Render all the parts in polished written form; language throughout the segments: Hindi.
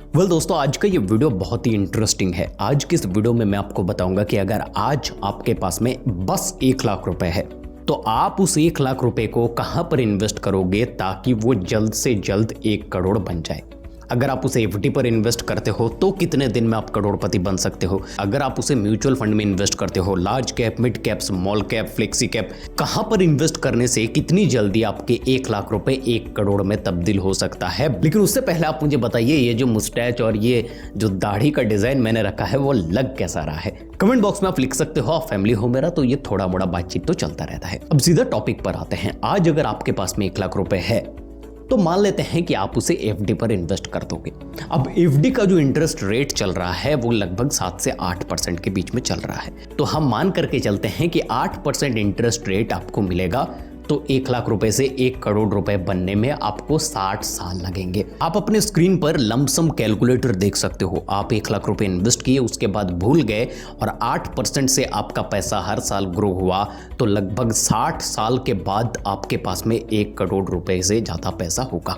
दोस्तों, आज का ये वीडियो बहुत ही इंटरेस्टिंग है। आज की इस वीडियो में मैं आपको बताऊंगा कि अगर आज आपके पास में बस 1 लाख रुपए है तो आप उस 1 लाख रुपए को कहां पर इन्वेस्ट करोगे ताकि वो जल्द से जल्द 1 करोड़ बन जाए। अगर आप उसे एफडी पर इन्वेस्ट करते हो तो कितने दिन में आप करोड़पति बन सकते हो। अगर आप उसे म्यूचुअल फंड में इन्वेस्ट करते हो, large cap, mid cap, small cap, flexi cap, कहां पर इन्वेस्ट करने से कितनी जल्दी आपके 1 लाख रुपए 1 करोड़ में तब्दील हो सकता है। लेकिन उससे पहले आप मुझे बताइए, ये जो मुस्टैच और ये जो दाढ़ी का डिजाइन मैंने रखा है वो लग कैसा रहा है। कमेंट बॉक्स में आप लिख सकते हो। आप फैमिली हो मेरा तो ये थोड़ा मोड़ा बातचीत तो चलता रहता है। अब सीधा टॉपिक पर आते हैं। आज अगर आपके पास में 1 लाख रुपए है तो मान लेते हैं कि आप उसे एफडी पर इन्वेस्ट कर दोगे। अब एफडी का जो इंटरेस्ट रेट चल रहा है वो लगभग 7 से 8% के बीच में चल रहा है। तो हम मान करके चलते हैं कि 8% इंटरेस्ट रेट आपको मिलेगा तो 1 लाख रुपए से 1 करोड़ रुपए बनने में आपको 60 साल लगेंगे। आप अपने स्क्रीन पर लमसम कैलकुलेटर देख सकते हो। आप 1 लाख रुपए इन्वेस्ट किए, उसके बाद भूल गए और 8% से आपका पैसा हर साल ग्रो हुआ तो लगभग 60 साल के बाद आपके पास में 1 करोड़ रुपए से ज्यादा पैसा होगा।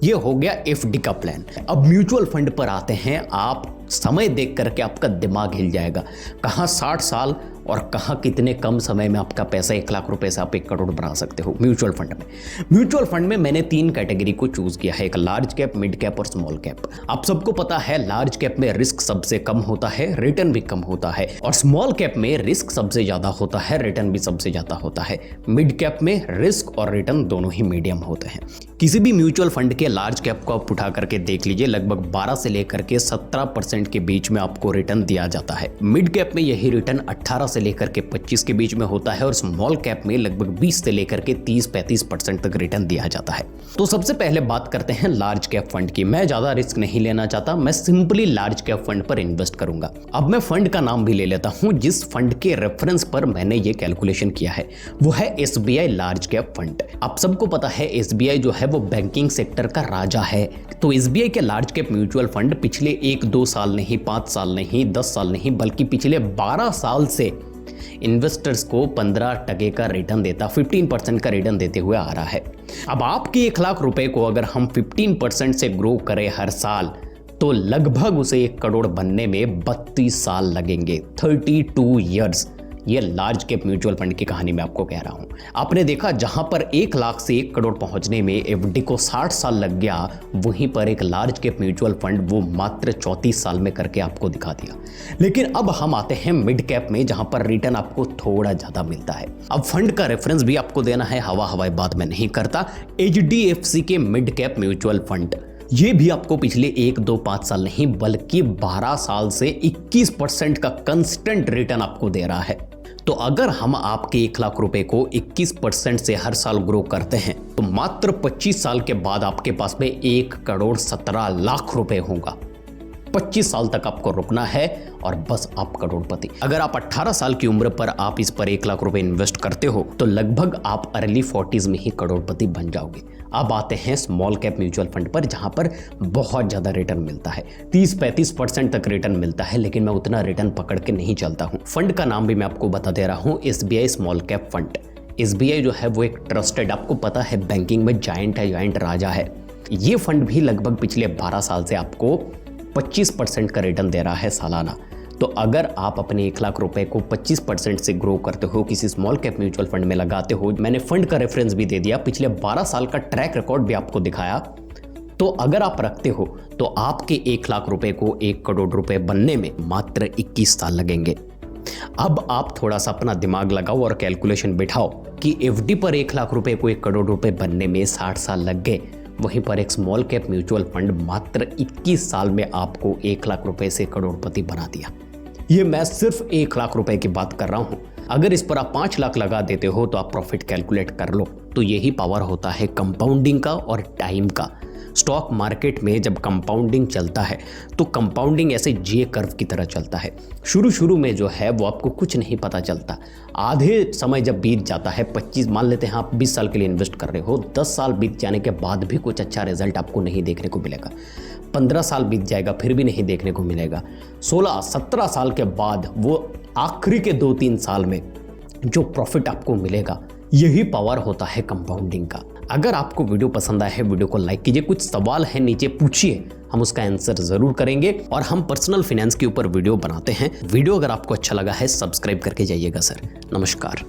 ये हो गया एफडी का प्लान। अब म्यूचुअल फंड पर आते हैं। आप समय देख करके आपका दिमाग हिल जाएगा। कहां 60 साल और कहां कितने कम समय में आपका पैसा 1 लाख रुपए से आप 1 करोड़ बना सकते हो म्यूचुअल फंड में। म्यूचुअल फंड में मैंने 3 कैटेगरी को चूज किया है, एक लार्ज कैप, मिड कैप और स्मॉल कैप। आप सबको पता है लार्ज कैप में रिस्क सबसे कम होता है, रिटर्न भी कम होता है, और स्मॉल कैप में रिस्क सबसे ज्यादा होता है, रिटर्न भी सबसे ज्यादा होता है। मिड कैप में रिस्क और रिटर्न दोनों ही मीडियम होते हैं। किसी भी म्यूचुअल फंड के लार्ज कैप को आप उठा करके देख लीजिए, लगभग 12 से लेकर के 17% के बीच में आपको रिटर्न दिया जाता है। मिड कैप में यही रिटर्न 18 से लेकर के 25 के बीच में होता है और स्मॉल कैप में लगभग 20 से लेकर के 30-35% तक रिटर्न दिया जाता है। तो सबसे पहले बात करते हैं लार्ज कैप फंड की। मैं ज्यादा रिस्क नहीं लेना चाहता, मैं सिंपली लार्ज कैप फंड पर इन्वेस्ट करूंगा। अब मैं फंड का नाम भी ले लेता हूं जिस फंड के रेफरेंस पर मैंने ये कैलकुलेशन किया है, वो है एसबीआई लार्ज कैप फंड। आप सबको पता है एसबीआई जो है वो बैंकिंग सेक्टर का राजा है। तो एसबीआई के लार्ज कैप म्यूचुअल फंड पिछले 1-2 साल नहीं, 5 साल नहीं, 10 साल नहीं, बल्कि पिछले 12 साल से इन्वेस्टर्स को 15% का रिटर्न देता, 15% का रिटर्न देते हुए आ रहा है। अब आपके 1 लाख रुपए को अगर हम 15% से ग्रो करें हर साल तो लगभग उसे 1 करोड़ बनने में 32 साल लगेंगे, 32 ईयर्स। ये लार्ज कैप म्यूचुअल फंड की कहानी मैं आपको कह रहा हूं। आपने देखा जहां पर 1 लाख से 1 करोड़ पहुंचने में एफडी को 60 साल लग गया, वहीं पर एक लार्ज कैप म्यूचुअल फंड वो मात्र 34 साल में करके आपको दिखा दिया। लेकिन अब हम आते हैं मिड कैप में, जहां पर रिटर्न आपको थोड़ा ज्यादा मिलता है। अब फंड का रेफरेंस भी आपको देना है, हवाई बात मैं नहीं करता। एचडीएफसी के मिड कैप म्यूचुअल फंड, ये भी आपको पिछले 1-2-5 साल नहीं बल्कि 12 साल से 21% का कंस्टेंट रिटर्न आपको दे रहा है। तो अगर हम आपके 1 लाख रुपए को 21% से हर साल ग्रो करते हैं तो मात्र 25 साल के बाद आपके पास में 1 करोड़ 17 लाख रुपए होगा। 25 साल तक आपको रुकना है और बस आप करोड़पति। अगर आप 18 साल की उम्र पर आप इस पर 1 लाख रुपए इन्वेस्ट करते हो तो लगभग आप अर्ली 40s में ही करोड़पति बन जाओगे। अब आते हैं स्मॉल कैप म्यूचुअल फंड पर, जहां पर बहुत ज्यादा रिटर्न मिलता है, 30-35% तक रिटर्न मिलता है। लेकिन मैं उतना रिटर्न पकड़ के नहीं चलता हूं। फंड का नाम भी मैं आपको बता दे रहा हूं, SBI small cap fund. SBI जो है वो एक ट्रस्टेड, आपको पता है बैंकिंग में जायंट है, जायंट राजा है। ये फंड भी लगभग पिछले 12 साल से आपको 25% का रिटर्न दे रहा है सालाना। तो अगर आप अपने 1 लाख रुपए को 25% से ग्रो करते हो, किसी स्मॉल कैप म्यूचुअल फंड में लगाते हो, मैंने फंड का रेफरेंस भी दे दिया, पिछले 12 साल का ट्रैक रिकॉर्ड भी आपको दिखाया, तो अगर आप रखते हो तो आपके 1 लाख रुपए को 1 करोड़ रुपए बनने में मात्र 21 साल लगेंगे। अब आप थोड़ा सा अपना दिमाग लगाओ और कैलकुलेशन बिठाओ कि एफडी पर 1 लाख रुपए को 1 करोड़ रुपए बनने में 60 साल लग गए, वहीं पर एक स्मॉल कैप म्यूचुअल फंड मात्र 21 साल में आपको 1 लाख रुपए से करोड़पति बना दिया। ये मैं सिर्फ 1 लाख रुपए की बात कर रहा हूं। अगर इस पर आप 5 लाख लगा देते हो तो आप प्रॉफिट कैलकुलेट कर लो। तो यही पावर होता है कंपाउंडिंग का और टाइम का। स्टॉक मार्केट में जब कंपाउंडिंग चलता है तो कंपाउंडिंग ऐसे जे कर्व की तरह चलता है। शुरू में जो है वो आपको कुछ नहीं पता चलता। आधे समय जब बीत जाता है, 25 मान लेते हैं आप 20 साल के लिए इन्वेस्ट कर रहे हो, 10 साल बीत जाने के बाद भी कुछ अच्छा रिजल्ट आपको नहीं देखने को मिलेगा। 15 साल बीत जाएगा फिर भी नहीं देखने को मिलेगा। 16-17 साल के बाद वो आखिरी के 2-3 साल में जो प्रॉफिट आपको मिलेगा, यही पावर होता है कंपाउंडिंग का। अगर आपको वीडियो पसंद आया है, वीडियो को लाइक कीजिए, कुछ सवाल है नीचे पूछिए, हम उसका आंसर जरूर करेंगे। और हम पर्सनल फाइनेंस के ऊपर वीडियो बनाते हैं। वीडियो अगर आपको अच्छा लगा है सब्सक्राइब करके जाइएगा सर। नमस्कार।